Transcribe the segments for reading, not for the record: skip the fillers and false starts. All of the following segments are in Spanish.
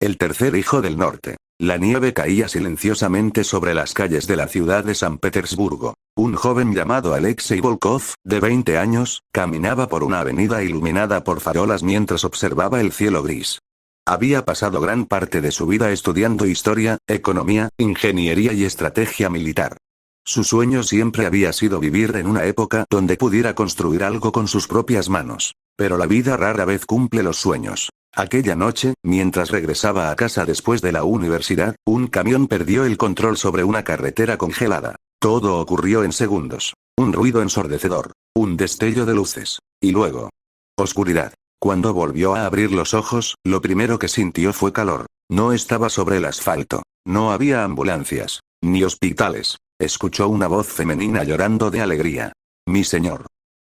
El tercer hijo del norte. La nieve caía silenciosamente sobre las calles de la ciudad de San Petersburgo. Un joven llamado Alexei Volkov, de 20 años, caminaba por una avenida iluminada por farolas mientras observaba el cielo gris. Había pasado gran parte de su vida estudiando historia, economía, ingeniería y estrategia militar. Su sueño siempre había sido vivir en una época donde pudiera construir algo con sus propias manos. Pero la vida rara vez cumple los sueños. Aquella noche, mientras regresaba a casa después de la universidad, un camión perdió el control sobre una carretera congelada. Todo ocurrió en segundos. Un ruido ensordecedor. Un destello de luces. Y luego. Oscuridad. Cuando volvió a abrir los ojos, lo primero que sintió fue calor. No estaba sobre el asfalto. No había ambulancias. Ni hospitales. Escuchó una voz femenina llorando de alegría. Mi señor.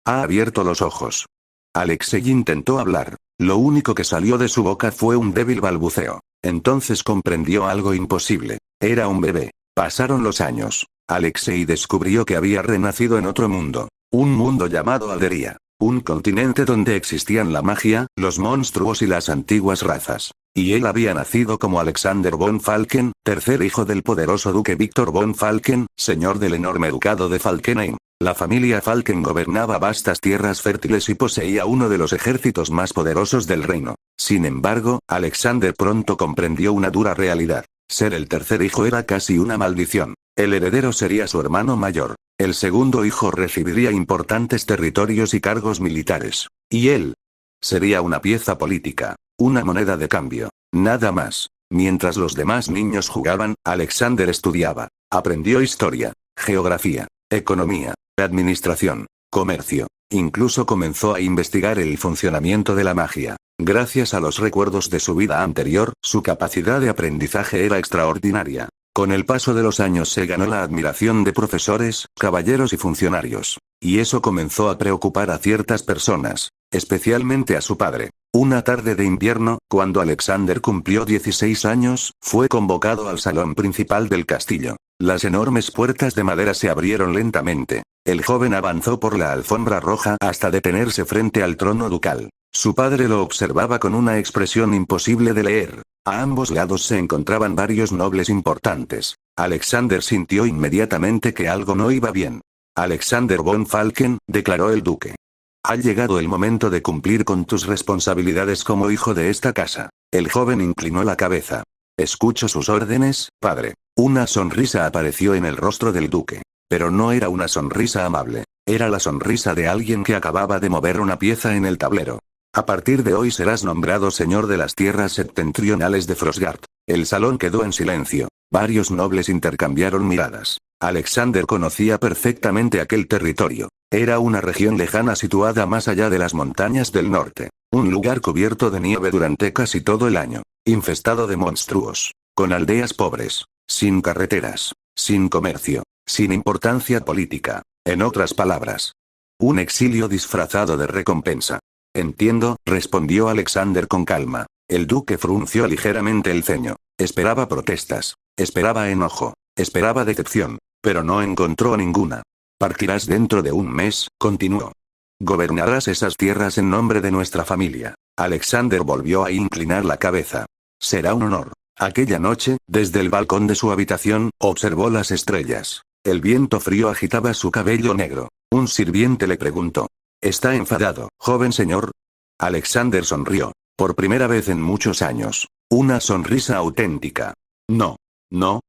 Ha abierto los ojos. Alexei intentó hablar. Lo único que salió de su boca fue un débil balbuceo. Entonces comprendió algo imposible. Era un bebé. Pasaron los años. Alexei descubrió que había renacido en otro mundo. Un mundo llamado Alderia. Un continente donde existían la magia, los monstruos y las antiguas razas. Y él había nacido como Alexander von Falken, tercer hijo del poderoso duque Víctor von Falken, señor del enorme ducado de Falkenhayn. La familia Falken gobernaba vastas tierras fértiles y poseía uno de los ejércitos más poderosos del reino. Sin embargo, Alexander pronto comprendió una dura realidad. Ser el tercer hijo era casi una maldición. El heredero sería su hermano mayor. El segundo hijo recibiría importantes territorios y cargos militares. Y él sería una pieza política. Una moneda de cambio. Nada más. Mientras los demás niños jugaban, Alexander estudiaba. Aprendió historia, geografía, economía, administración, comercio. Incluso comenzó a investigar el funcionamiento de la magia. Gracias a los recuerdos de su vida anterior, su capacidad de aprendizaje era extraordinaria. Con el paso de los años se ganó la admiración de profesores, caballeros y funcionarios. Y eso comenzó a preocupar a ciertas personas, especialmente a su padre. Una tarde de invierno, cuando Alexander cumplió 16 años, fue convocado al salón principal del castillo. Las enormes puertas de madera se abrieron lentamente. El joven avanzó por la alfombra roja hasta detenerse frente al trono ducal. Su padre lo observaba con una expresión imposible de leer. A ambos lados se encontraban varios nobles importantes. Alexander sintió inmediatamente que algo no iba bien. Alexander von Falken, declaró el duque. Ha llegado el momento de cumplir con tus responsabilidades como hijo de esta casa. El joven inclinó la cabeza. Escucho sus órdenes, padre. Una sonrisa apareció en el rostro del duque. Pero no era una sonrisa amable. Era la sonrisa de alguien que acababa de mover una pieza en el tablero. A partir de hoy serás nombrado señor de las tierras septentrionales de Frostgard. El salón quedó en silencio. Varios nobles intercambiaron miradas. Alexander conocía perfectamente aquel territorio. Era una región lejana situada más allá de las montañas del norte. Un lugar cubierto de nieve durante casi todo el año. Infestado de monstruos. Con aldeas pobres. Sin carreteras. Sin comercio. Sin importancia política. En otras palabras. Un exilio disfrazado de recompensa. Entiendo, respondió Alexander con calma. El duque frunció ligeramente el ceño. Esperaba protestas. Esperaba enojo. Esperaba decepción. Pero no encontró ninguna. Partirás dentro de un mes, continuó. Gobernarás esas tierras en nombre de nuestra familia. Alexander volvió a inclinar la cabeza. Será un honor. Aquella noche, desde el balcón de su habitación, observó las estrellas. El viento frío agitaba su cabello negro. Un sirviente le preguntó. ¿Está enfadado, joven señor? Alexander sonrió. Por primera vez en muchos años. Una sonrisa auténtica. No. No.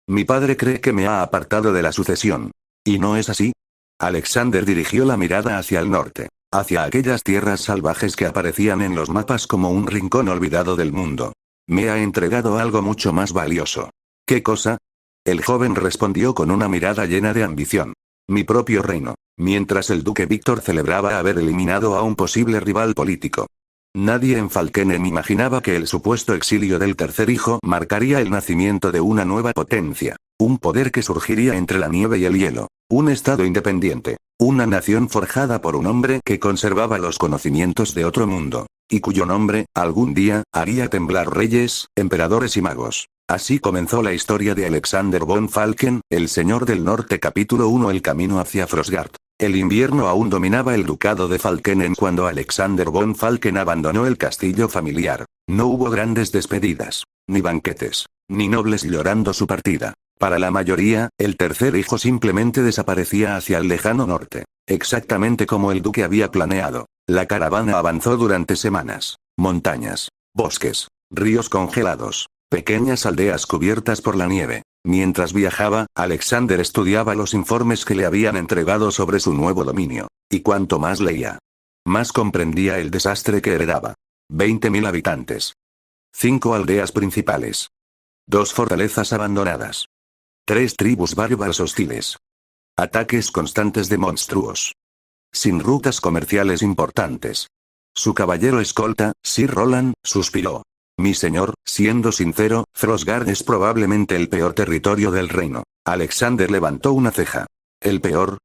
Mi padre cree que me ha apartado de la sucesión. ¿Y no es así? Alexander dirigió la mirada hacia el norte. Hacia aquellas tierras salvajes que aparecían en los mapas como un rincón olvidado del mundo. Me ha entregado algo mucho más valioso. ¿Qué cosa? El joven respondió con una mirada llena de ambición. Mi propio reino. Mientras el duque Víctor celebraba haber eliminado a un posible rival político. Nadie en Falkenhayn imaginaba que el supuesto exilio del tercer hijo marcaría el nacimiento de una nueva potencia. Un poder que surgiría entre la nieve y el hielo. Un estado independiente. Una nación forjada por un hombre que conservaba los conocimientos de otro mundo. Y cuyo nombre, algún día, haría temblar reyes, emperadores y magos. Así comenzó la historia de Alexander von Falken, el Señor del Norte capítulo 1 El camino hacia Frostgard. El invierno aún dominaba el ducado de Falkenen cuando Alexander von Falken abandonó el castillo familiar. No hubo grandes despedidas, ni banquetes, ni nobles llorando su partida. Para la mayoría, el tercer hijo simplemente desaparecía hacia el lejano norte. Exactamente como el duque había planeado. La caravana avanzó durante semanas. Montañas, bosques, ríos congelados, pequeñas aldeas cubiertas por la nieve. Mientras viajaba, Alexander estudiaba los informes que le habían entregado sobre su nuevo dominio. Y cuanto más leía, más comprendía el desastre que heredaba. 20.000 habitantes. 5 aldeas principales. 2 fortalezas abandonadas. 3 tribus bárbaras hostiles. Ataques constantes de monstruos. Sin rutas comerciales importantes. Su caballero escolta, Sir Roland, suspiró. Mi señor, siendo sincero, Frostgard es probablemente el peor territorio del reino. Alexander levantó una ceja. ¿El peor?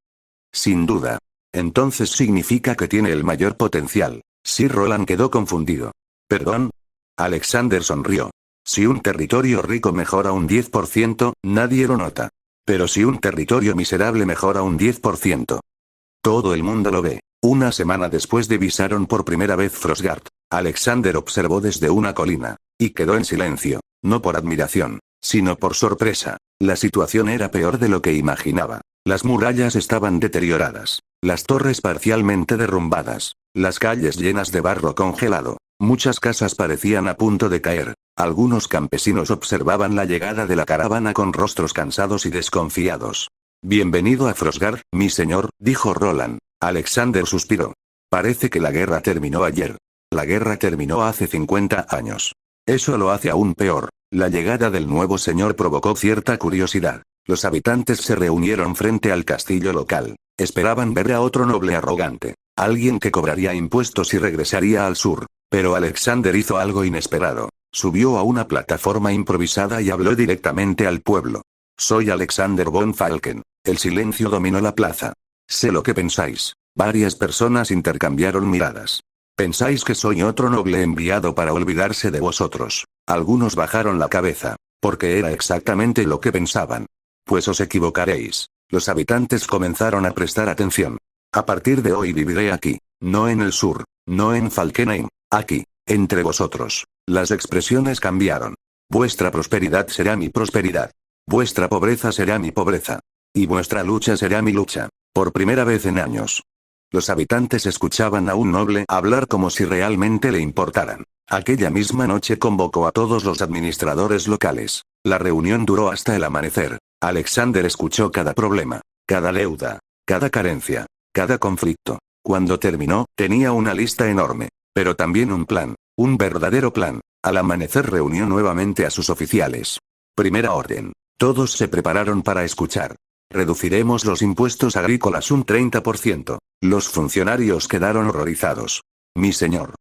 Sin duda. Entonces significa que tiene el mayor potencial. Sir Roland quedó confundido. ¿Perdón? Alexander sonrió. Si un territorio rico mejora un 10%, nadie lo nota. Pero si un territorio miserable mejora un 10%. Todo el mundo lo ve. Una semana después divisaron por primera vez Frostgard. Alexander observó desde una colina. Y quedó en silencio. No por admiración, sino por sorpresa. La situación era peor de lo que imaginaba. Las murallas estaban deterioradas. Las torres parcialmente derrumbadas. Las calles llenas de barro congelado. Muchas casas parecían a punto de caer. Algunos campesinos observaban la llegada de la caravana con rostros cansados y desconfiados. Bienvenido a Frostgard, mi señor, dijo Roland. Alexander suspiró. Parece que la guerra terminó ayer. La guerra terminó hace 50 años. Eso lo hace aún peor. La llegada del nuevo señor provocó cierta curiosidad. Los habitantes se reunieron frente al castillo local. Esperaban ver a otro noble arrogante. Alguien que cobraría impuestos y regresaría al sur. Pero Alexander hizo algo inesperado. Subió a una plataforma improvisada y habló directamente al pueblo. Soy Alexander von Falken. El silencio dominó la plaza. Sé lo que pensáis. Varias personas intercambiaron miradas. Pensáis que soy otro noble enviado para olvidarse de vosotros. Algunos bajaron la cabeza, porque era exactamente lo que pensaban. Pues os equivocaréis. Los habitantes comenzaron a prestar atención. A partir de hoy viviré aquí, no en el sur, no en Falkenheim, aquí, entre vosotros. Las expresiones cambiaron. Vuestra prosperidad será mi prosperidad. Vuestra pobreza será mi pobreza. Y vuestra lucha será mi lucha. Por primera vez en años. Los habitantes escuchaban a un noble hablar como si realmente le importaran. Aquella misma noche convocó a todos los administradores locales. La reunión duró hasta el amanecer. Alexander escuchó cada problema, cada deuda, cada carencia, cada conflicto. Cuando terminó, tenía una lista enorme. Pero también un plan, un verdadero plan. Al amanecer reunió nuevamente a sus oficiales. Primera orden. Todos se prepararon para escuchar. Reduciremos los impuestos agrícolas un 30%. Los funcionarios quedaron horrorizados. Mi señor.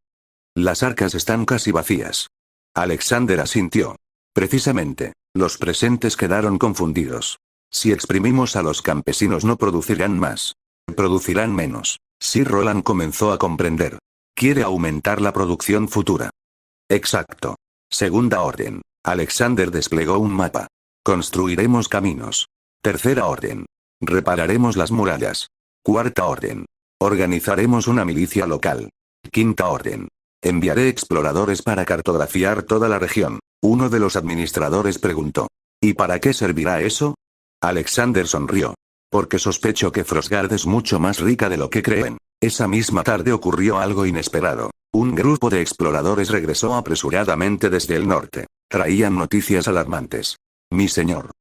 Las arcas están casi vacías. Alexander asintió. Precisamente, los presentes quedaron confundidos. Si exprimimos a los campesinos no producirán más. Producirán menos. Sir Roland comenzó a comprender. Quiere aumentar la producción futura. Exacto. Segunda orden. Alexander desplegó un mapa. Construiremos caminos. Tercera orden. Repararemos las murallas. Cuarta orden. Organizaremos una milicia local. Quinta orden. Enviaré exploradores para cartografiar toda la región. Uno de los administradores preguntó. ¿Y para qué servirá eso? Alexander sonrió. Porque sospecho que Frostgard es mucho más rica de lo que creen. Esa misma tarde ocurrió algo inesperado. Un grupo de exploradores regresó apresuradamente desde el norte. Traían noticias alarmantes. Mi señor.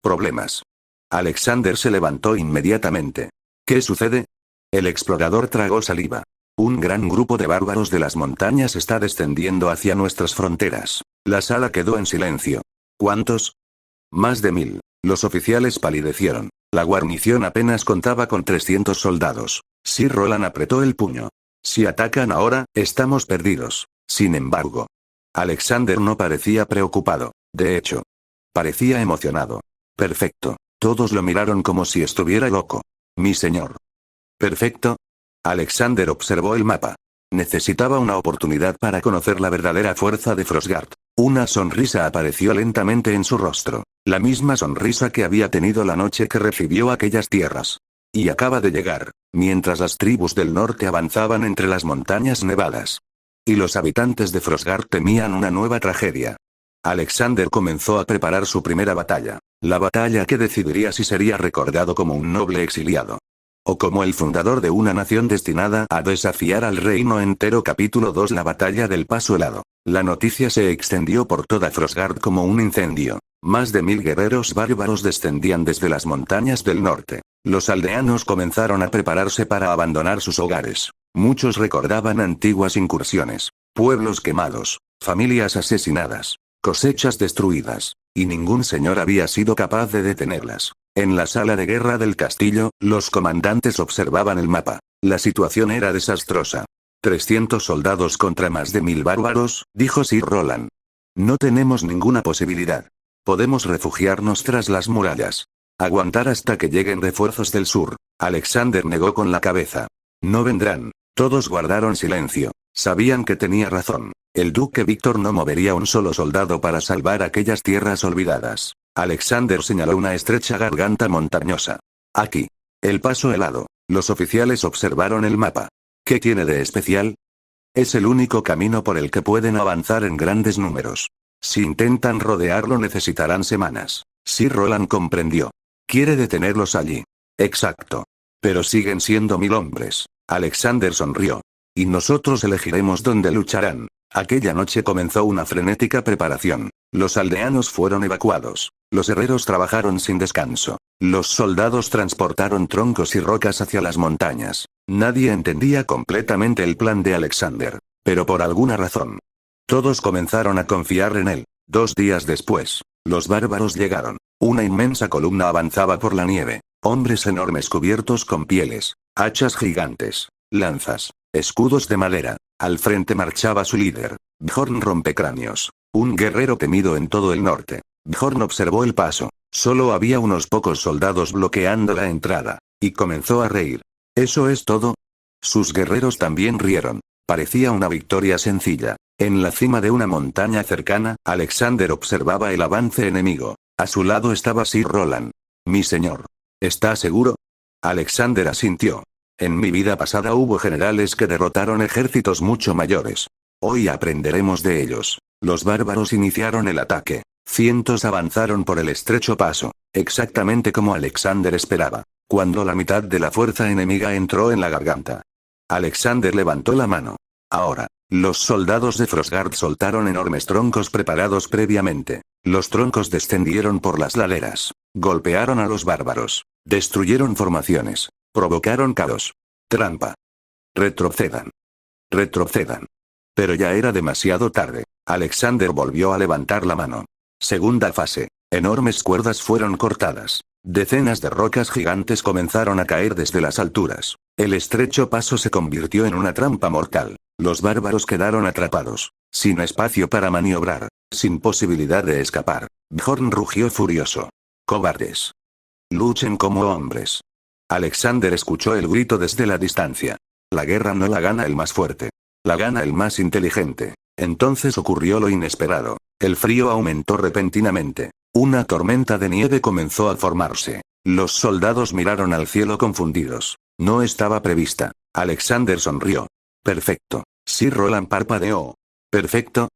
Problemas. Alexander se levantó inmediatamente. ¿Qué sucede? El explorador tragó saliva. Un gran grupo de bárbaros de las montañas está descendiendo hacia nuestras fronteras. La sala quedó en silencio. ¿Cuántos? Más de 1000. Los oficiales palidecieron. La guarnición apenas contaba con 300 soldados. Sir Roland apretó el puño. Si atacan ahora, estamos perdidos. Sin embargo, Alexander no parecía preocupado. De hecho, parecía emocionado. Perfecto. Todos lo miraron como si estuviera loco. Mi señor. Perfecto. Alexander observó el mapa. Necesitaba una oportunidad para conocer la verdadera fuerza de Frostgard. Una sonrisa apareció lentamente en su rostro. La misma sonrisa que había tenido la noche que recibió aquellas tierras. Y acaba de llegar, mientras las tribus del norte avanzaban entre las montañas nevadas. Y los habitantes de Frostgard temían una nueva tragedia. Alexander comenzó a preparar su primera batalla. La batalla que decidiría si sería recordado como un noble exiliado. O como el fundador de una nación destinada a desafiar al reino entero. Capítulo 2. La batalla del Paso Helado. La noticia se extendió por toda Frostgard como un incendio. Más de 1000 guerreros bárbaros descendían desde las montañas del norte. Los aldeanos comenzaron a prepararse para abandonar sus hogares. Muchos recordaban antiguas incursiones, pueblos quemados, familias asesinadas, cosechas destruidas, y ningún señor había sido capaz de detenerlas. En la sala de guerra del castillo, los comandantes observaban el mapa. La situación era desastrosa. 300 soldados contra más de 1000 bárbaros, dijo Sir Roland. No tenemos ninguna posibilidad. Podemos refugiarnos tras las murallas. Aguantar hasta que lleguen refuerzos del sur. Alexander negó con la cabeza. No vendrán. Todos guardaron silencio. Sabían que tenía razón. El duque Víctor no movería un solo soldado para salvar aquellas tierras olvidadas. Alexander señaló una estrecha garganta montañosa. Aquí. El Paso Helado. Los oficiales observaron el mapa. ¿Qué tiene de especial? Es el único camino por el que pueden avanzar en grandes números. Si intentan rodearlo necesitarán semanas. Sir Roland comprendió. Quiere detenerlos allí. Exacto. Pero siguen siendo 1000 hombres. Alexander sonrió. Y nosotros elegiremos dónde lucharán. Aquella noche comenzó una frenética preparación. Los aldeanos fueron evacuados. Los herreros trabajaron sin descanso. Los soldados transportaron troncos y rocas hacia las montañas. Nadie entendía completamente el plan de Alexander. Pero por alguna razón. Todos comenzaron a confiar en él. 2 días después, los bárbaros llegaron. Una inmensa columna avanzaba por la nieve. Hombres enormes cubiertos con pieles, hachas gigantes, lanzas, escudos de madera. Al frente marchaba su líder, Bjorn Rompecráneos, un guerrero temido en todo el norte. Bjorn observó el paso. Solo había unos pocos soldados bloqueando la entrada, y comenzó a reír. ¿Eso es todo? Sus guerreros también rieron. Parecía una victoria sencilla. En la cima de una montaña cercana, Alexander observaba el avance enemigo. A su lado estaba Sir Roland. Mi señor. ¿Está seguro? Alexander asintió. En mi vida pasada hubo generales que derrotaron ejércitos mucho mayores. Hoy aprenderemos de ellos. Los bárbaros iniciaron el ataque. Cientos avanzaron por el estrecho paso, exactamente como Alexander esperaba, cuando la mitad de la fuerza enemiga entró en la garganta. Alexander levantó la mano. Ahora, los soldados de Frostgard soltaron enormes troncos preparados previamente. Los troncos descendieron por las laderas, golpearon a los bárbaros, destruyeron formaciones, provocaron caos. Trampa. Retrocedan. Retrocedan. Pero ya era demasiado tarde. Alexander volvió a levantar la mano. Segunda fase. Enormes cuerdas fueron cortadas. Decenas de rocas gigantes comenzaron a caer desde las alturas. El estrecho paso se convirtió en una trampa mortal. Los bárbaros quedaron atrapados, sin espacio para maniobrar, sin posibilidad de escapar. Bjorn rugió furioso. Cobardes. Luchen como hombres. Alexander escuchó el grito desde la distancia. La guerra no la gana el más fuerte. La gana el más inteligente. Entonces ocurrió lo inesperado. El frío aumentó repentinamente. Una tormenta de nieve comenzó a formarse. Los soldados miraron al cielo confundidos. No estaba prevista. Alexander sonrió. Perfecto. Sir Roland parpadeó. ¿Perfecto?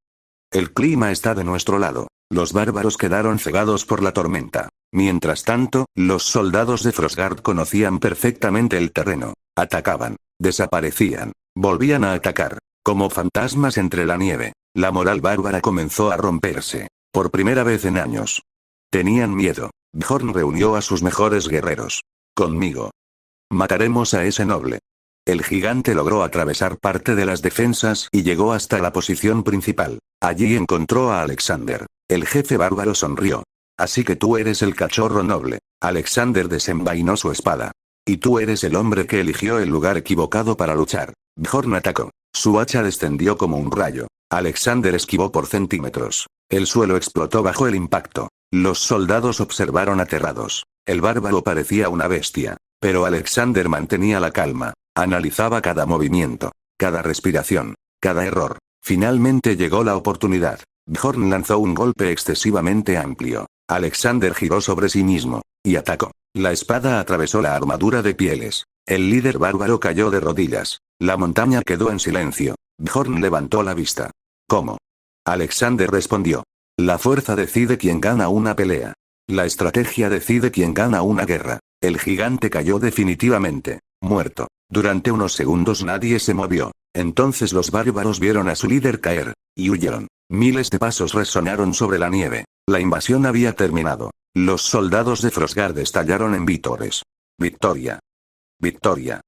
El clima está de nuestro lado. Los bárbaros quedaron cegados por la tormenta. Mientras tanto, los soldados de Frostgard conocían perfectamente el terreno. Atacaban. Desaparecían. Volvían a atacar. Como fantasmas entre la nieve. La moral bárbara comenzó a romperse. Por primera vez en años. Tenían miedo. Bjorn reunió a sus mejores guerreros. Conmigo. Mataremos a ese noble. El gigante logró atravesar parte de las defensas y llegó hasta la posición principal. Allí encontró a Alexander. El jefe bárbaro sonrió. Así que tú eres el cachorro noble. Alexander desenvainó su espada. Y tú eres el hombre que eligió el lugar equivocado para luchar. Bjorn atacó. Su hacha descendió como un rayo. Alexander esquivó por centímetros. El suelo explotó bajo el impacto. Los soldados observaron aterrados. El bárbaro parecía una bestia. Pero Alexander mantenía la calma. Analizaba cada movimiento, cada respiración, cada error. Finalmente llegó la oportunidad. Bjorn lanzó un golpe excesivamente amplio. Alexander giró sobre sí mismo. Y atacó. La espada atravesó la armadura de pieles. El líder bárbaro cayó de rodillas. La montaña quedó en silencio. Bjorn levantó la vista. ¿Cómo? Alexander respondió. La fuerza decide quién gana una pelea. La estrategia decide quién gana una guerra. El gigante cayó definitivamente. Muerto. Durante unos segundos nadie se movió. Entonces los bárbaros vieron a su líder caer. Y huyeron. Miles de pasos resonaron sobre la nieve. La invasión había terminado. Los soldados de Frostgard estallaron en vítores. Victoria. Victoria.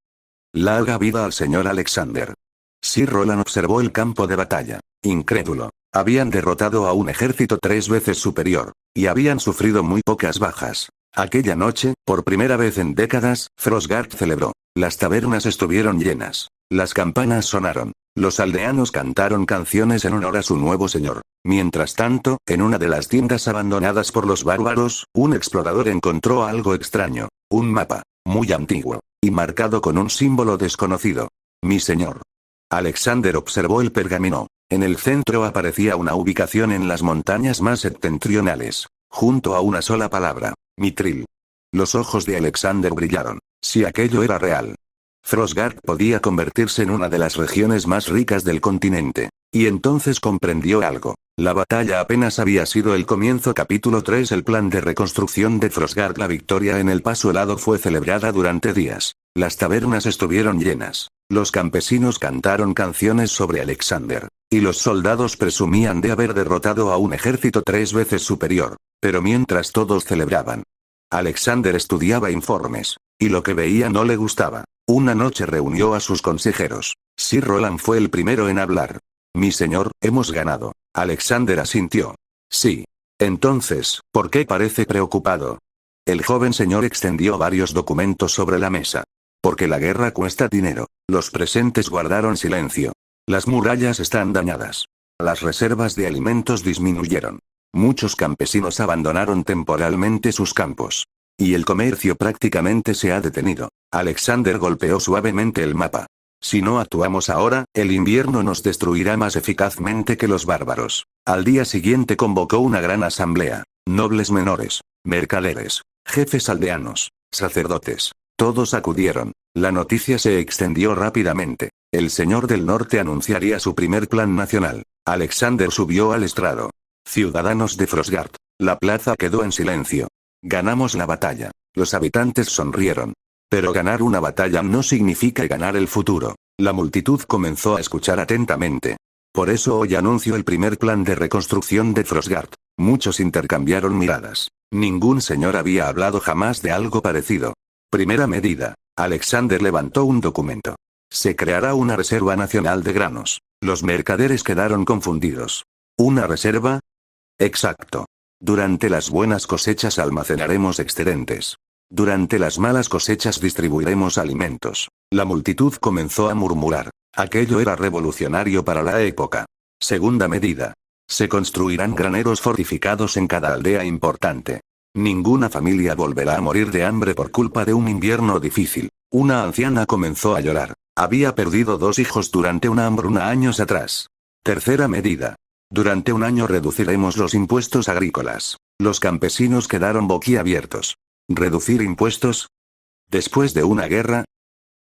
Larga vida al señor Alexander. Sir Roland observó el campo de batalla. Incrédulo. Habían derrotado a un ejército 3 veces superior. Y habían sufrido muy pocas bajas. Aquella noche, por primera vez en décadas, Frostgard celebró. Las tabernas estuvieron llenas. Las campanas sonaron. Los aldeanos cantaron canciones en honor a su nuevo señor. Mientras tanto, en una de las tiendas abandonadas por los bárbaros, un explorador encontró algo extraño. Un mapa. Muy antiguo. Y marcado con un símbolo desconocido. Mi señor. Alexander observó el pergamino. En el centro aparecía una ubicación en las montañas más septentrionales. Junto a una sola palabra. Mithril. Los ojos de Alexander brillaron. Si aquello era real. Frostgard podía convertirse en una de las regiones más ricas del continente. Y entonces comprendió algo. La batalla apenas había sido el comienzo. Capítulo 3. El plan de reconstrucción de Frostgard. La victoria en el paso helado fue celebrada durante días. Las tabernas estuvieron llenas. Los campesinos cantaron canciones sobre Alexander. Y los soldados presumían de haber derrotado a un ejército 3 veces superior. Pero mientras todos celebraban, Alexander estudiaba informes. Y lo que veía no le gustaba. Una noche reunió a sus consejeros. Sir Roland fue el primero en hablar. Mi señor, hemos ganado. Alexander asintió. Sí. Entonces, ¿por qué parece preocupado? El joven señor extendió varios documentos sobre la mesa. Porque la guerra cuesta dinero. Los presentes guardaron silencio. Las murallas están dañadas. Las reservas de alimentos disminuyeron. Muchos campesinos abandonaron temporalmente sus campos. Y el comercio prácticamente se ha detenido. Alexander golpeó suavemente el mapa. Si no actuamos ahora, el invierno nos destruirá más eficazmente que los bárbaros. Al día siguiente convocó una gran asamblea. Nobles menores, mercaderes, jefes aldeanos, sacerdotes. Todos acudieron. La noticia se extendió rápidamente. El señor del norte anunciaría su primer plan nacional. Alexander subió al estrado. Ciudadanos de Frostgard. La plaza quedó en silencio. Ganamos la batalla. Los habitantes sonrieron. Pero ganar una batalla no significa ganar el futuro. La multitud comenzó a escuchar atentamente. Por eso hoy anuncio el primer plan de reconstrucción de Frostgard. Muchos intercambiaron miradas. Ningún señor había hablado jamás de algo parecido. Primera medida. Alexander levantó un documento. Se creará una reserva nacional de granos. Los mercaderes quedaron confundidos. ¿Una reserva? Exacto. Durante las buenas cosechas almacenaremos excedentes. Durante las malas cosechas distribuiremos alimentos. La multitud comenzó a murmurar. Aquello era revolucionario para la época. Segunda medida. Se construirán graneros fortificados en cada aldea importante. Ninguna familia volverá a morir de hambre por culpa de un invierno difícil. Una anciana comenzó a llorar. Había perdido 2 hijos durante una hambruna años atrás. Tercera medida. Durante un año reduciremos los impuestos agrícolas. Los campesinos quedaron boquiabiertos. ¿Reducir impuestos? ¿Después de una guerra?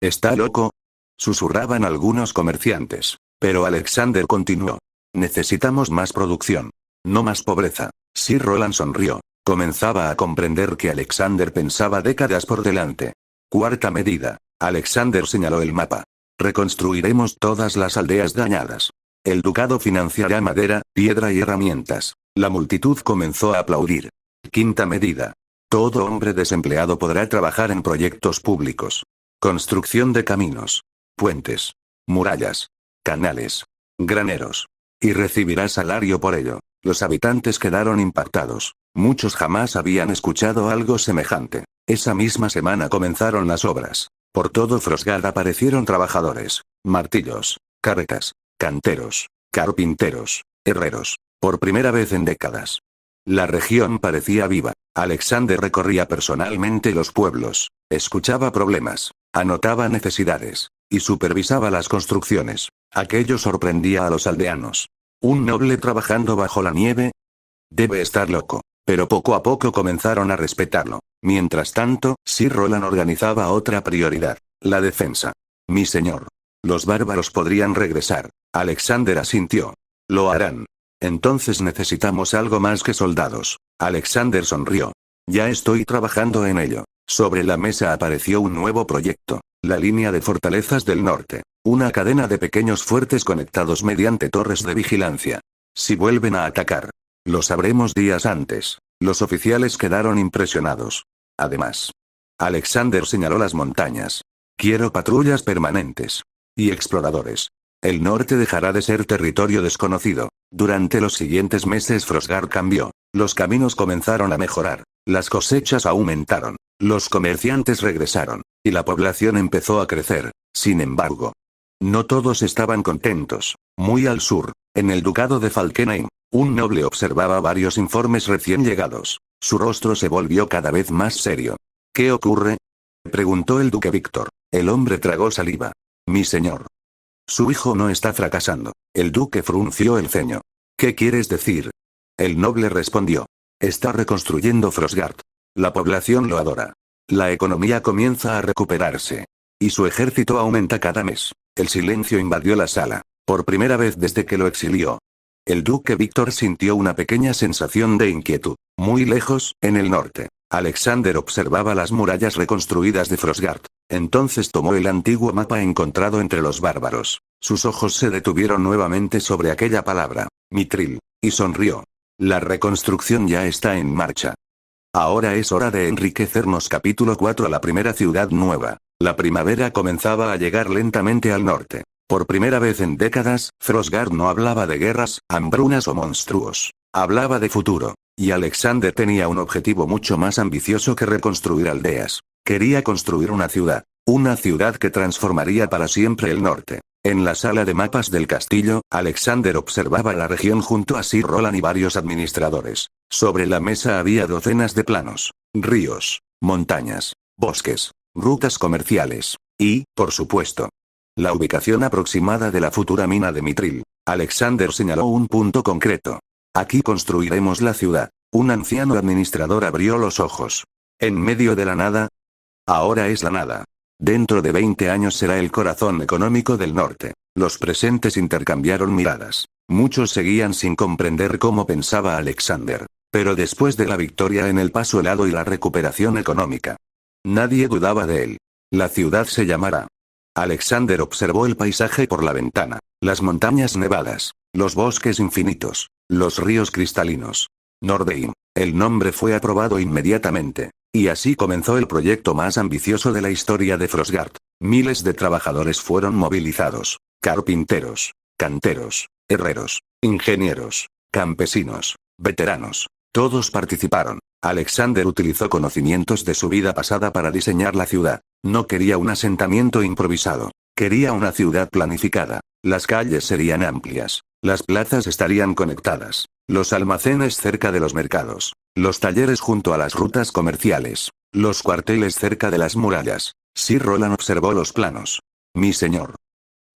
¿Está loco? Susurraban algunos comerciantes. Pero Alexander continuó. Necesitamos más producción. No más pobreza. Sir Roland sonrió. Comenzaba a comprender que Alexander pensaba décadas por delante. Cuarta medida. Alexander señaló el mapa. Reconstruiremos todas las aldeas dañadas. El ducado financiará madera, piedra y herramientas. La multitud comenzó a aplaudir. Quinta medida. Todo hombre desempleado podrá trabajar en proyectos públicos. Construcción de caminos, puentes, murallas, canales, graneros. Y recibirá salario por ello. Los habitantes quedaron impactados. Muchos jamás habían escuchado algo semejante. Esa misma semana comenzaron las obras. Por todo Frostgard aparecieron trabajadores, martillos, carretas, canteros, carpinteros, herreros. Por primera vez en décadas. La región parecía viva. Alexander recorría personalmente los pueblos, escuchaba problemas, anotaba necesidades, y supervisaba las construcciones. Aquello sorprendía a los aldeanos. ¿Un noble trabajando bajo la nieve? Debe estar loco. Pero poco a poco comenzaron a respetarlo. Mientras tanto, Sir Roland organizaba otra prioridad: la defensa. Mi señor. Los bárbaros podrían regresar. Alexander asintió. Lo harán. Entonces necesitamos algo más que soldados. Alexander sonrió. Ya estoy trabajando en ello. Sobre la mesa apareció un nuevo proyecto: la línea de fortalezas del norte. Una cadena de pequeños fuertes conectados mediante torres de vigilancia. Si vuelven a atacar, lo sabremos días antes. Los oficiales quedaron impresionados. Además, Alexander señaló las montañas. Quiero patrullas permanentes. Y exploradores. El norte dejará de ser territorio desconocido. Durante los siguientes meses Frostguard cambió. Los caminos comenzaron a mejorar. Las cosechas aumentaron. Los comerciantes regresaron. Y la población empezó a crecer. Sin embargo, no todos estaban contentos. Muy al sur, en el ducado de Falkenhayn, un noble observaba varios informes recién llegados. Su rostro se volvió cada vez más serio. ¿Qué ocurre?, preguntó el duque Víctor. El hombre tragó saliva. Mi señor. Su hijo no está fracasando. El duque frunció el ceño. ¿Qué quieres decir? El noble respondió. Está reconstruyendo Frostguard. La población lo adora. La economía comienza a recuperarse. Y su ejército aumenta cada mes. El silencio invadió la sala. Por primera vez desde que lo exilió. El duque Víctor sintió una pequeña sensación de inquietud. Muy lejos, en el norte, Alexander observaba las murallas reconstruidas de Frostguard. Entonces tomó el antiguo mapa encontrado entre los bárbaros. Sus ojos se detuvieron nuevamente sobre aquella palabra, Mithril, y sonrió. La reconstrucción ya está en marcha. Ahora es hora de enriquecernos. Capítulo 4. La primera ciudad nueva. La primavera comenzaba a llegar lentamente al norte. Por primera vez en décadas, Frostguard no hablaba de guerras, hambrunas o monstruos. Hablaba de futuro. Y Alexander tenía un objetivo mucho más ambicioso que reconstruir aldeas. Quería construir una ciudad. Una ciudad que transformaría para siempre el norte. En la sala de mapas del castillo, Alexander observaba la región junto a Sir Roland y varios administradores. Sobre la mesa había docenas de planos, ríos, montañas, bosques, rutas comerciales. Y, por supuesto, la ubicación aproximada de la futura mina de Mithril. Alexander señaló un punto concreto. Aquí construiremos la ciudad. Un anciano administrador abrió los ojos. ¿En medio de la nada? Ahora es la nada. Dentro de 20 años será el corazón económico del norte. Los presentes intercambiaron miradas. Muchos seguían sin comprender cómo pensaba Alexander. Pero después de la victoria en el paso helado y la recuperación económica, nadie dudaba de él. La ciudad se llamará. Alexander observó el paisaje por la ventana. Las montañas nevadas, los bosques infinitos, los ríos cristalinos. Nordheim. El nombre fue aprobado inmediatamente. Y así comenzó el proyecto más ambicioso de la historia de Frostguard. Miles de trabajadores fueron movilizados. Carpinteros, canteros, herreros, ingenieros, campesinos, veteranos. Todos participaron. Alexander utilizó conocimientos de su vida pasada para diseñar la ciudad. No quería un asentamiento improvisado. Quería una ciudad planificada. Las calles serían amplias. Las plazas estarían conectadas. Los almacenes cerca de los mercados. Los talleres junto a las rutas comerciales. Los cuarteles cerca de las murallas. Sir Roland observó los planos. Mi señor.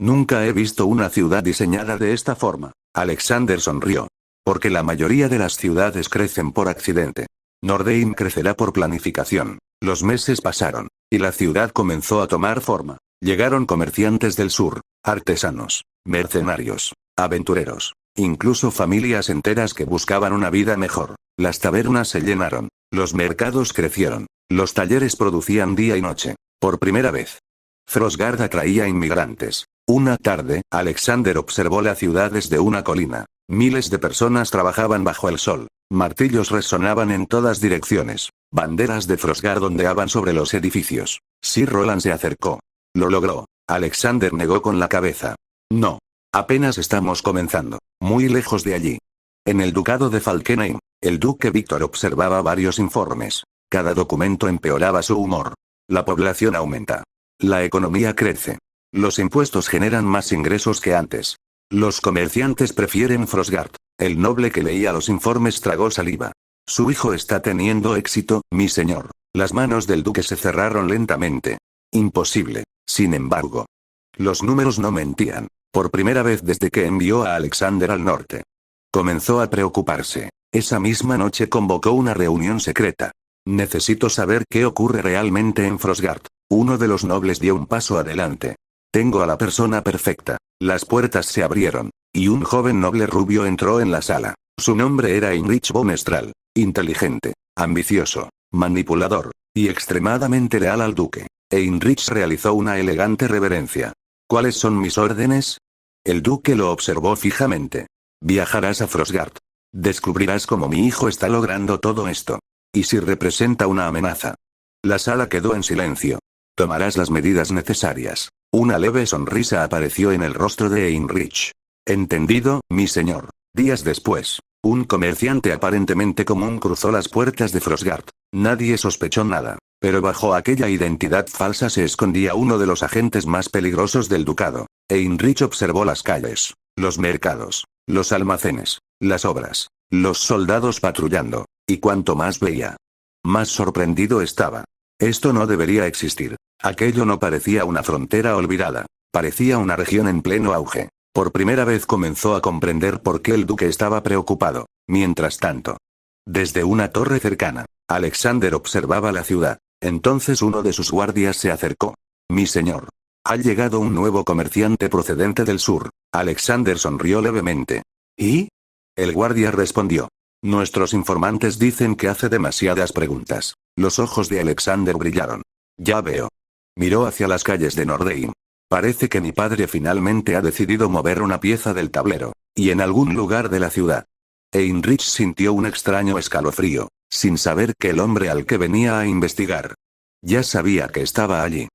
Nunca he visto una ciudad diseñada de esta forma. Alexander sonrió. Porque la mayoría de las ciudades crecen por accidente. Nordheim crecerá por planificación. Los meses pasaron. Y la ciudad comenzó a tomar forma. Llegaron comerciantes del sur, artesanos, mercenarios, aventureros, incluso familias enteras que buscaban una vida mejor. Las tabernas se llenaron, los mercados crecieron, los talleres producían día y noche. Por primera vez, Frostguard atraía inmigrantes. Una tarde, Alexander observó la ciudad desde una colina. Miles de personas trabajaban bajo el sol. Martillos resonaban en todas direcciones. Banderas de Frostguard ondeaban sobre los edificios. Sir Roland se acercó. Lo logró. Alexander negó con la cabeza. No. Apenas estamos comenzando. Muy lejos de allí. En el ducado de Falkenhayn, el duque Víctor observaba varios informes. Cada documento empeoraba su humor. La población aumenta. La economía crece. Los impuestos generan más ingresos que antes. Los comerciantes prefieren Frostguard. El noble que leía los informes tragó saliva. Su hijo está teniendo éxito, mi señor. Las manos del duque se cerraron lentamente. Imposible. Sin embargo, los números no mentían. Por primera vez desde que envió a Alexander al norte, comenzó a preocuparse. Esa misma noche convocó una reunión secreta. Necesito saber qué ocurre realmente en Frostgard. Uno de los nobles dio un paso adelante. Tengo a la persona perfecta. Las puertas se abrieron, y un joven noble rubio entró en la sala. Su nombre era Heinrich von Strahl. Inteligente, ambicioso, manipulador, y extremadamente leal al duque. Heinrich realizó una elegante reverencia. ¿Cuáles son mis órdenes? El duque lo observó fijamente. Viajarás a Frostgard. Descubrirás cómo mi hijo está logrando todo esto. ¿Y si representa una amenaza? La sala quedó en silencio. Tomarás las medidas necesarias. Una leve sonrisa apareció en el rostro de Heinrich. Entendido, mi señor. Días después, un comerciante aparentemente común cruzó las puertas de Frostgard. Nadie sospechó nada, pero bajo aquella identidad falsa se escondía uno de los agentes más peligrosos del ducado. Heinrich observó las calles, los mercados, los almacenes, las obras, los soldados patrullando, y cuanto más veía, más sorprendido estaba. Esto no debería existir. Aquello no parecía una frontera olvidada. Parecía una región en pleno auge. Por primera vez comenzó a comprender por qué el duque estaba preocupado. Mientras tanto, desde una torre cercana, Alexander observaba la ciudad. Entonces uno de sus guardias se acercó. Mi señor. Ha llegado un nuevo comerciante procedente del sur. Alexander sonrió levemente. ¿Y? El guardia respondió. Nuestros informantes dicen que hace demasiadas preguntas. Los ojos de Alexander brillaron. Ya veo. Miró hacia las calles de Nordheim. Parece que mi padre finalmente ha decidido mover una pieza del tablero, y en algún lugar de la ciudad. Heinrich sintió un extraño escalofrío, sin saber que el hombre al que venía a investigar ya sabía que estaba allí.